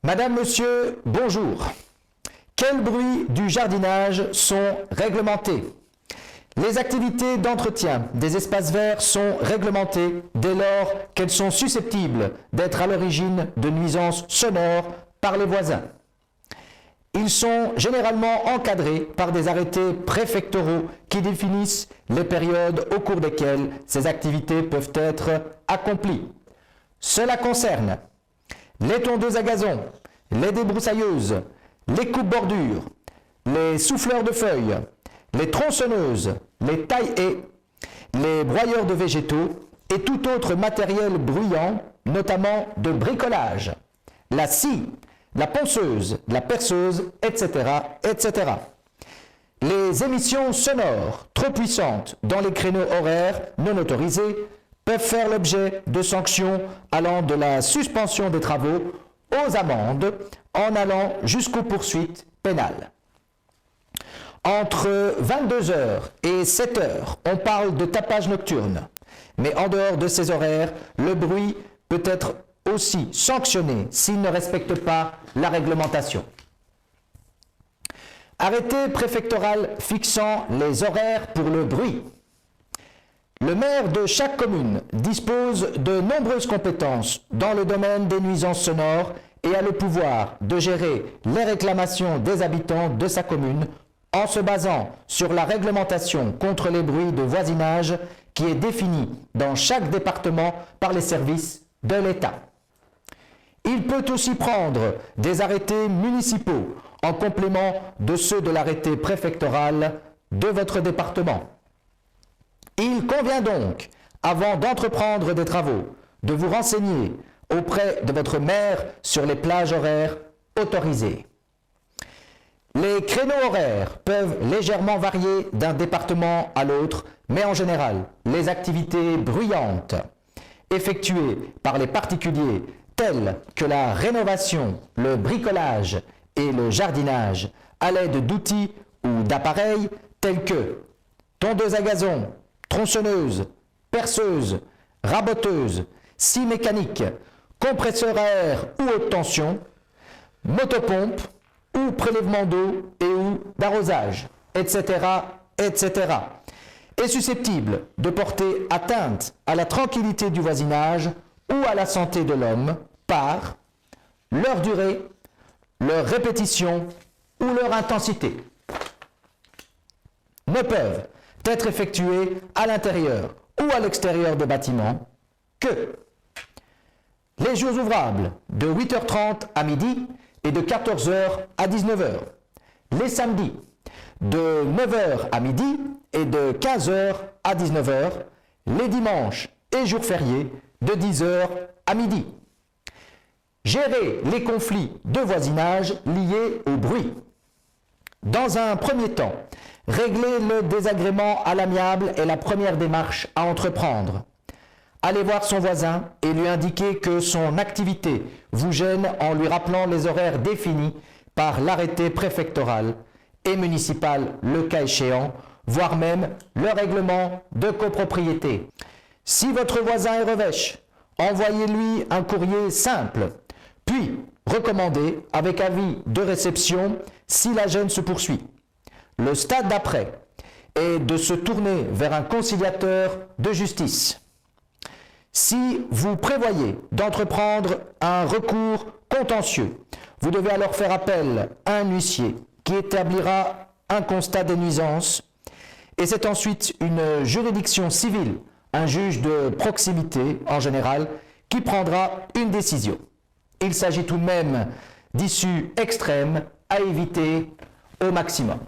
Madame, Monsieur, bonjour. Quels bruits du jardinage sont réglementés? Les activités d'entretien des espaces verts sont réglementées dès lors qu'elles sont susceptibles d'être à l'origine de nuisances sonores par les voisins. Ils sont généralement encadrés par des arrêtés préfectoraux qui définissent les périodes au cours desquelles ces activités peuvent être accomplies. Cela concerne les tondeuses à gazon, les débroussailleuses, les coupes-bordures, les souffleurs de feuilles, les tronçonneuses, les taille-haies, les broyeurs de végétaux et tout autre matériel bruyant, notamment de bricolage, la scie, la ponceuse, la perceuse, etc., etc. Les émissions sonores trop puissantes dans les créneaux horaires non autorisés peuvent faire l'objet de sanctions allant de la suspension des travaux aux amendes en allant jusqu'aux poursuites pénales. Entre 22h et 7h, on parle de tapage nocturne, mais en dehors de ces horaires, le bruit peut être aussi sanctionné s'il ne respecte pas la réglementation. Arrêté préfectoral fixant les horaires pour le bruit. Le maire de chaque commune dispose de nombreuses compétences dans le domaine des nuisances sonores et a le pouvoir de gérer les réclamations des habitants de sa commune en se basant sur la réglementation contre les bruits de voisinage qui est définie dans chaque département par les services de l'État. Il peut aussi prendre des arrêtés municipaux en complément de ceux de l'arrêté préfectoral de votre département. Il convient donc, avant d'entreprendre des travaux, de vous renseigner auprès de votre maire sur les plages horaires autorisées. Les créneaux horaires peuvent légèrement varier d'un département à l'autre, mais en général, les activités bruyantes effectuées par les particuliers telles que la rénovation, le bricolage et le jardinage à l'aide d'outils ou d'appareils tels que tondeuse à gazon, tronçonneuse, perceuse, raboteuse, scie mécanique, compresseur à air ou haute tension, motopompe ou prélèvement d'eau et ou d'arrosage, etc., etc., est susceptible de porter atteinte à la tranquillité du voisinage ou à la santé de l'homme par leur durée, leur répétition ou leur intensité. Ne peuvent être effectués à l'intérieur ou à l'extérieur des bâtiments que les jours ouvrables de 8h30 à midi et de 14h à 19h, les samedis de 9h à midi et de 15h à 19h, les dimanches et jours fériés de 10h à midi. Gérer les conflits de voisinage liés au bruit. Dans un premier temps, régler le désagrément à l'amiable est la première démarche à entreprendre. Allez voir son voisin et lui indiquer que son activité vous gêne en lui rappelant les horaires définis par l'arrêté préfectoral et municipal le cas échéant, voire même le règlement de copropriété. Si votre voisin est revêche, envoyez-lui un courrier simple, puis recommandez avec avis de réception si la gêne se poursuit. Le stade d'après est de se tourner vers un conciliateur de justice. Si vous prévoyez d'entreprendre un recours contentieux, vous devez alors faire appel à un huissier qui établira un constat des nuisances et c'est ensuite une juridiction civile, un juge de proximité en général, qui prendra une décision. Il s'agit tout de même d'issues extrêmes à éviter au maximum.